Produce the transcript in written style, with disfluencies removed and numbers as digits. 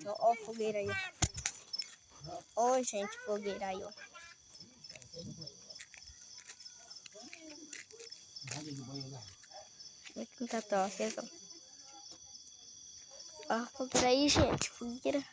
Ó, ó, fogueira aí. Ó, gente, fogueira aí, ó. Muito que tá vocês, ó. Ó, fogueira aí, gente, fogueira.